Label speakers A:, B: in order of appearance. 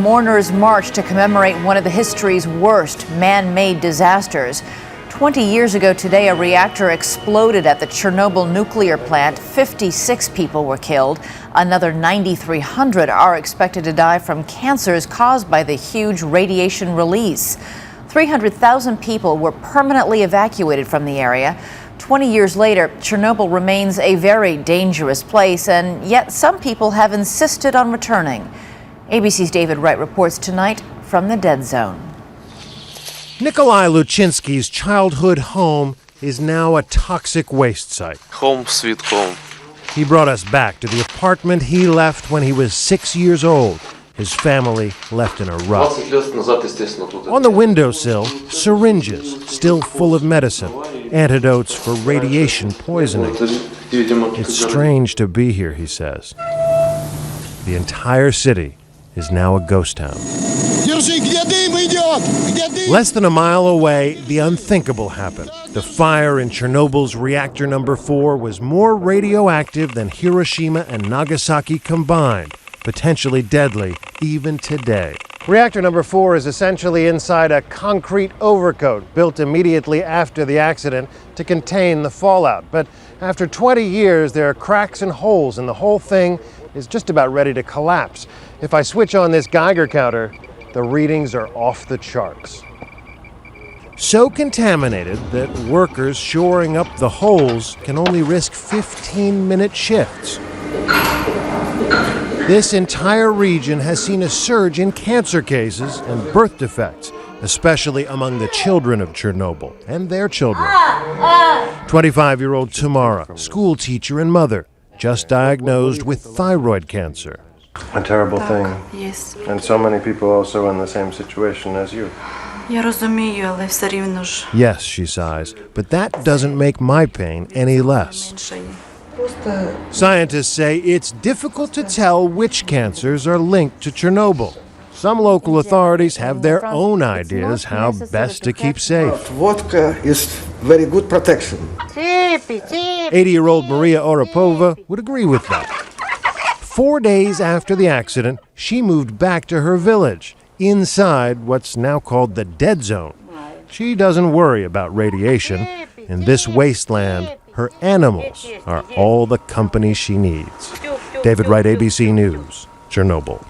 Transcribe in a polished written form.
A: mourners march to commemorate one of the history's worst man-made disasters. 20 years ago today, a reactor exploded at the Chernobyl nuclear plant. 56 people were killed. Another 9,300 are expected to die from cancers caused by the huge radiation release. 300,000 people were permanently evacuated from the area. 20 years later, Chernobyl remains a very dangerous place, and yet some people have insisted on returning. ABC's David Wright reports tonight from the dead zone.
B: Nikolai Luchinsky's childhood home is now a toxic waste site.
C: Home sweet home.
B: He brought us back to the apartment he left when he was 6 years old. His family left in a rut. On the windowsill, syringes still full of medicine, antidotes for radiation poisoning. It's strange to be here, he says. The entire city is now a ghost town. Less than a mile away, the unthinkable happened. The fire in Chernobyl's reactor number 4 was more radioactive than Hiroshima and Nagasaki combined, potentially deadly even today. Reactor number 4 is essentially inside a concrete overcoat built immediately after the accident to contain the fallout. But after 20 years, there are cracks and holes, and the whole thing is just about ready to collapse. If I switch on this Geiger counter, the readings are off the charts. So contaminated that workers shoring up the holes can only risk 15-minute shifts. This entire region has seen a surge in cancer cases and birth defects, especially among the children of Chernobyl and their children. 25-year-old Tamara, school teacher and mother, just diagnosed with thyroid cancer.
D: A terrible thing.
E: Yes.
D: And so many people also in the same situation as you.
B: Yes, she sighs, but that doesn't make my pain any less. Scientists say it's difficult to tell which cancers are linked to Chernobyl. Some local authorities have their own ideas how best to keep safe.
F: Vodka is very good protection.
B: 80-year-old Maria Orapova would agree with that. 4 days after the accident, she moved back to her village, inside what's now called the dead zone. She doesn't worry about radiation. In this wasteland, her animals are all the company she needs. David Wright, ABC News, Chernobyl.